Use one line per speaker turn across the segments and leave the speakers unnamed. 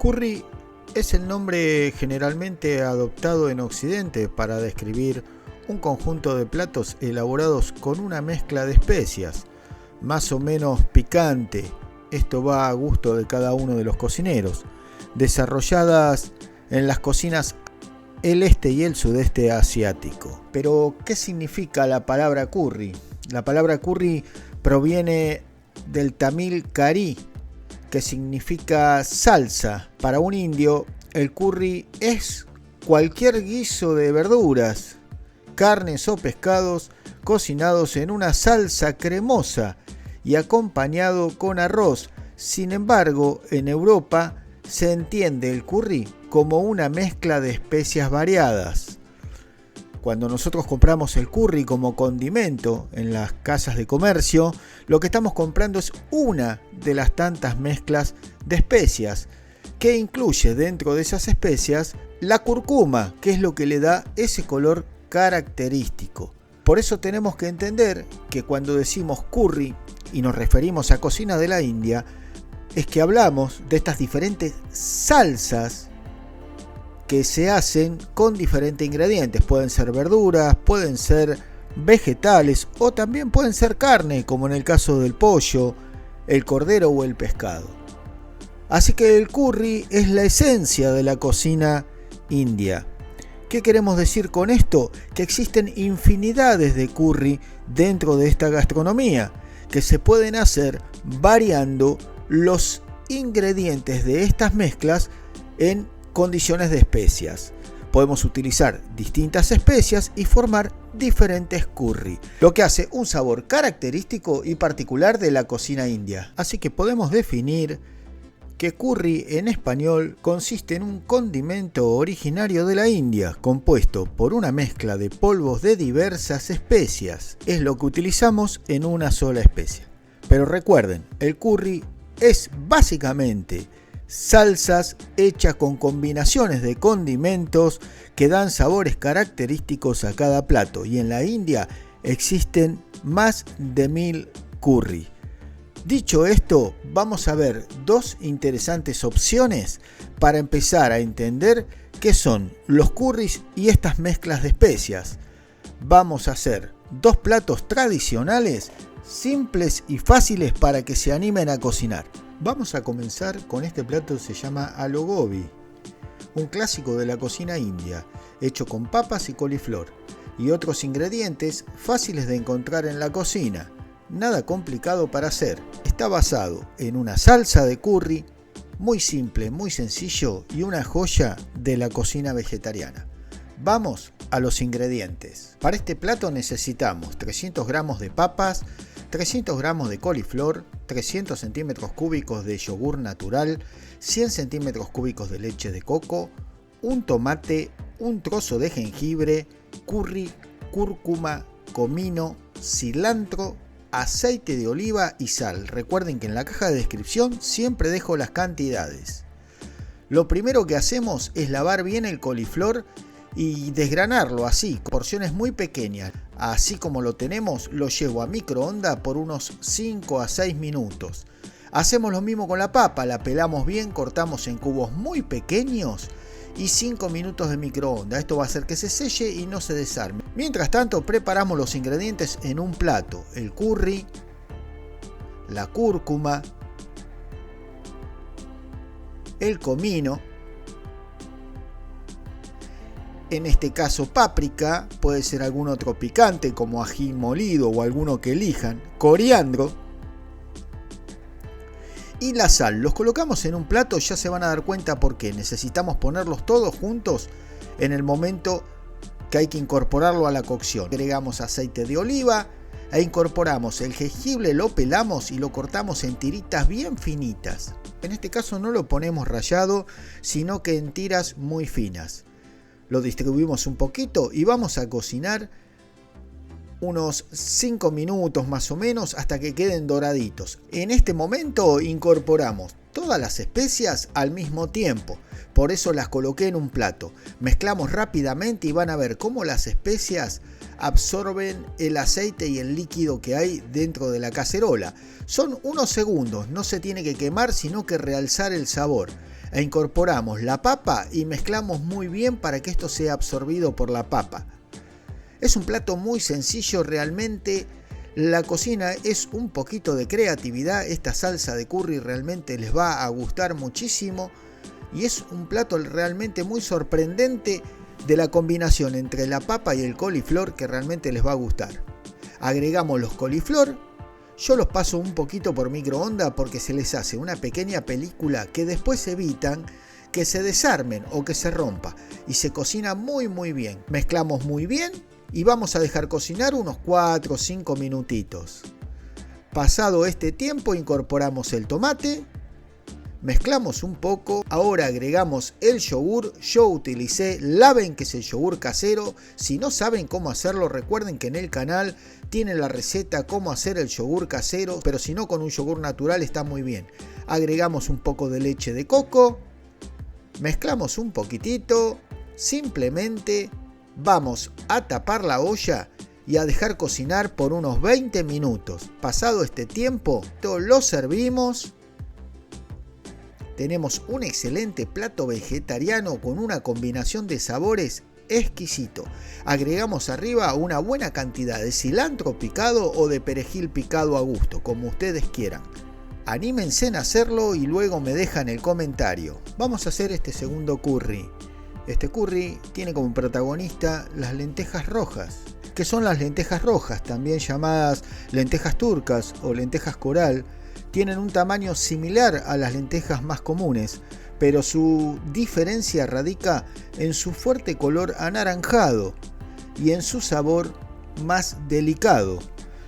Curry es el nombre generalmente adoptado en Occidente para describir un conjunto de platos elaborados con una mezcla de especias, más o menos picante. Esto va a gusto de cada uno de los cocineros, desarrolladas en las cocinas el este y el sudeste asiático. Pero, ¿qué significa la palabra curry? La palabra curry proviene del tamil curry, que significa salsa. Para un indio, el curry es cualquier guiso de verduras, carnes o pescados cocinados en una salsa cremosa y acompañado con arroz. Sin embargo, en Europa se entiende el curry como una mezcla de especias variadas. Cuando nosotros compramos el curry como condimento en las casas de comercio, lo que estamos comprando es una de las tantas mezclas de especias, que incluye dentro de esas especias la cúrcuma, que es lo que le da ese color característico. Por eso tenemos que entender que cuando decimos curry y nos referimos a cocina de la India, es que hablamos de estas diferentes salsas que se hacen con diferentes ingredientes. Pueden ser verduras, pueden ser vegetales o también pueden ser carne, como en el caso del pollo, el cordero o el pescado. Así que el curry es la esencia de la cocina india. ¿Qué queremos decir con esto? Que existen infinidades de curry dentro de esta gastronomía, que se pueden hacer variando los ingredientes de estas mezclas en condiciones de especias. Podemos utilizar distintas especias y formar diferentes curry, lo que hace un sabor característico y particular de la cocina india. Así que podemos definir que curry en español consiste en un condimento originario de la India, compuesto por una mezcla de polvos de diversas especias. Es lo que utilizamos en una sola especia. Pero recuerden, el curry es básicamente salsas hechas con combinaciones de condimentos que dan sabores característicos a cada plato, y en la India existen más de 1000 curry. Dicho esto, vamos a ver dos interesantes opciones para empezar a entender qué son los curries y estas mezclas de especias. Vamos a hacer dos platos tradicionales, simples y fáciles para que se animen a cocinar. Vamos a comenzar con este plato que se llama aloo gobi, un clásico de la cocina india, hecho con papas y coliflor y otros ingredientes fáciles de encontrar en la cocina. Nada complicado para hacer. Está basado en una salsa de curry muy simple, muy sencillo y una joya de la cocina vegetariana. Vamos a los ingredientes. Para este plato necesitamos 300 gramos de papas, 300 gramos de coliflor, 300 centímetros cúbicos de yogur natural, 100 centímetros cúbicos de leche de coco, un tomate, un trozo de jengibre, curry, cúrcuma, comino, cilantro, aceite de oliva y sal. Recuerden que en la caja de descripción siempre dejo las cantidades. Lo primero que hacemos es lavar bien el coliflor y desgranarlo así, porciones muy pequeñas. Así como lo tenemos, lo llevo a microondas por unos 5 a 6 minutos. Hacemos lo mismo con la papa, la pelamos bien, cortamos en cubos muy pequeños y 5 minutos de microondas. Esto va a hacer que se selle y no se desarme. Mientras tanto, preparamos los ingredientes en un plato: el curry, la cúrcuma, el comino, en este caso páprica, puede ser algún otro picante como ají molido o alguno que elijan, coriandro y la sal. Los colocamos en un plato, ya se van a dar cuenta por qué. Necesitamos ponerlos todos juntos en el momento que hay que incorporarlo a la cocción. Agregamos aceite de oliva e incorporamos el jengibre, lo pelamos y lo cortamos en tiritas bien finitas. En este caso no lo ponemos rallado, sino que en tiras muy finas. Lo distribuimos un poquito y vamos a cocinar unos 5 minutos más o menos hasta que queden doraditos. En este momento incorporamos todas las especias al mismo tiempo, por eso las coloqué en un plato. Mezclamos rápidamente y van a ver cómo las especias absorben el aceite y el líquido que hay dentro de la cacerola. Son unos segundos, no se tiene que quemar sino que realzar el sabor. e incorporamos la papa y mezclamos muy bien para que esto sea absorbido por la papa. Es un plato muy sencillo realmente. La cocina es un poquito de creatividad. Esta salsa de curry realmente les va a gustar muchísimo y es un plato realmente muy sorprendente de la combinación entre la papa y el coliflor que realmente les va a gustar. Agregamos los coliflor. Yo los paso un poquito por microondas porque se les hace una pequeña película que después evitan que se desarmen o que se rompa y se cocina muy bien. Mezclamos muy bien y vamos a dejar cocinar unos 4 o 5 minutitos. Pasado este tiempo incorporamos el tomate, mezclamos un poco, ahora agregamos el yogur. Yo utilicé Laven, que es el yogur casero. Si no saben cómo hacerlo, recuerden que en el canal tienen la receta cómo hacer el yogur casero, pero si no, con un yogur natural está muy bien. Agregamos un poco de leche de coco, mezclamos un poquitito, simplemente vamos a tapar la olla y a dejar cocinar por unos 20 minutos. Pasado este tiempo, lo servimos. Tenemos un excelente plato vegetariano con una combinación de sabores exquisito. Agregamos arriba una buena cantidad de cilantro picado o de perejil picado a gusto, como ustedes quieran. Anímense en hacerlo y luego me dejan el comentario. Vamos a hacer este segundo curry. Este curry tiene como protagonista las lentejas rojas, que son las lentejas rojas, también llamadas lentejas turcas o lentejas coral. Tienen un tamaño similar a las lentejas más comunes, pero su diferencia radica en su fuerte color anaranjado y en su sabor más delicado.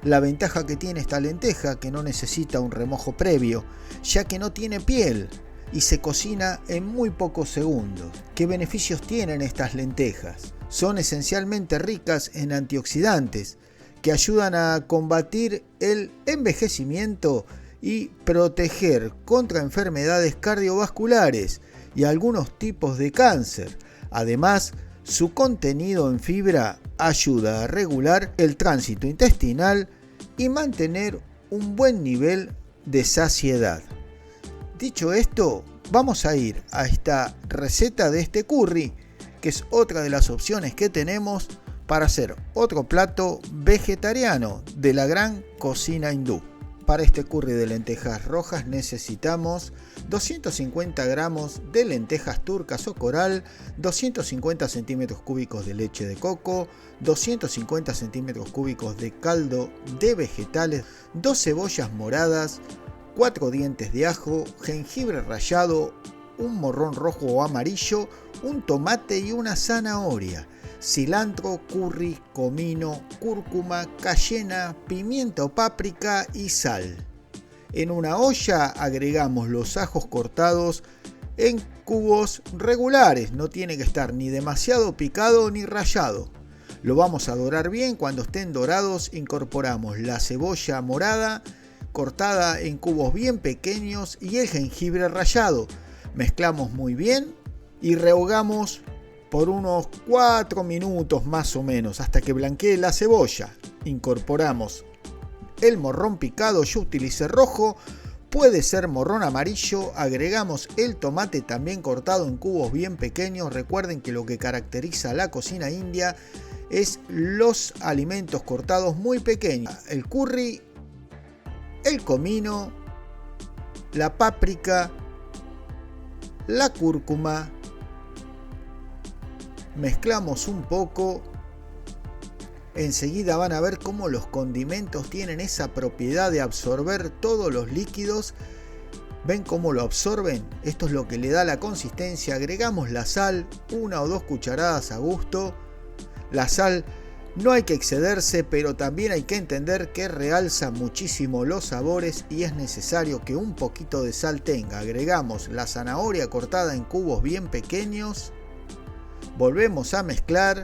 La ventaja que tiene esta lenteja, que no necesita un remojo previo, ya que no tiene piel y se cocina en muy pocos segundos. ¿Qué beneficios tienen estas lentejas? Son esencialmente ricas en antioxidantes que ayudan a combatir el envejecimiento y proteger contra enfermedades cardiovasculares y algunos tipos de cáncer. Además, su contenido en fibra ayuda a regular el tránsito intestinal y mantener un buen nivel de saciedad. Dicho esto, vamos a ir a esta receta de este curry, que es otra de las opciones que tenemos para hacer otro plato vegetariano de la gran cocina hindú. Para este curry de lentejas rojas necesitamos 250 gramos de lentejas turcas o coral, 250 centímetros cúbicos de leche de coco, 250 centímetros cúbicos de caldo de vegetales, 2 cebollas moradas, 4 dientes de ajo, jengibre rallado, un morrón rojo o amarillo, un tomate y una zanahoria, cilantro, curry, comino, cúrcuma, cayena, pimienta o páprica y sal. En una olla agregamos los ajos cortados en cubos regulares, no tiene que estar ni demasiado picado ni rallado. Lo vamos a dorar bien. Cuando estén dorados incorporamos la cebolla morada cortada en cubos bien pequeños y el jengibre rallado. Mezclamos muy bien y rehogamos por unos 4 minutos más o menos hasta que blanquee la cebolla. Incorporamos el morrón picado, yo utilicé rojo, puede ser morrón amarillo. Agregamos el tomate también cortado en cubos bien pequeños. Recuerden que lo que caracteriza a la cocina india es los alimentos cortados muy pequeños. El curry, el comino, la páprica, la cúrcuma. Mezclamos un poco. Enseguida van a ver cómo los condimentos tienen esa propiedad de absorber todos los líquidos. ¿Ven cómo lo absorben? Esto es lo que le da la consistencia. Agregamos la sal, 1 o 2 cucharadas a gusto. La sal no hay que excederse, pero también hay que entender que realza muchísimo los sabores y es necesario que un poquito de sal tenga. Agregamos la zanahoria cortada en cubos bien pequeños. Volvemos a mezclar.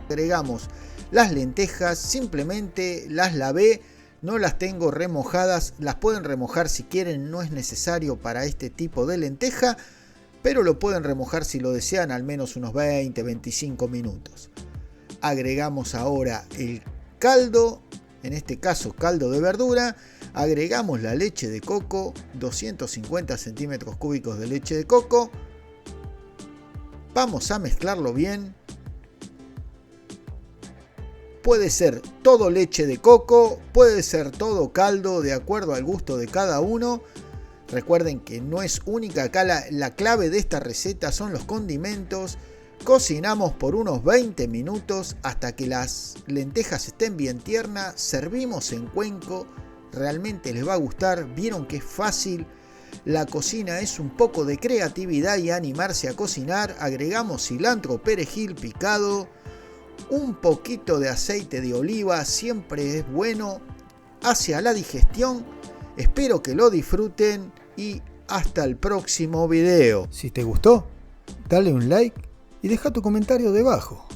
Agregamos las lentejas, simplemente las lavé, no las tengo remojadas, las pueden remojar si quieren, no es necesario para este tipo de lenteja, pero lo pueden remojar si lo desean al menos unos 20-25 minutos. Agregamos ahora el caldo en este caso caldo de verdura, agregamos la leche de coco, 250 centímetros cúbicos de leche de coco, vamos a mezclarlo bien. Puede ser todo leche de coco, puede ser todo caldo, de acuerdo al gusto de cada uno. Recuerden que no es única, acá la clave de esta receta son los condimentos. Cocinamos por unos 20 minutos hasta que las lentejas estén bien tiernas, servimos en cuenco, realmente les va a gustar, vieron que es fácil. La cocina es un poco de creatividad y animarse a cocinar, agregamos cilantro, perejil picado, un poquito de aceite de oliva, siempre es bueno, hacia la digestión. Espero que lo disfruten y hasta el próximo video. Si te gustó, dale un like y deja tu comentario debajo.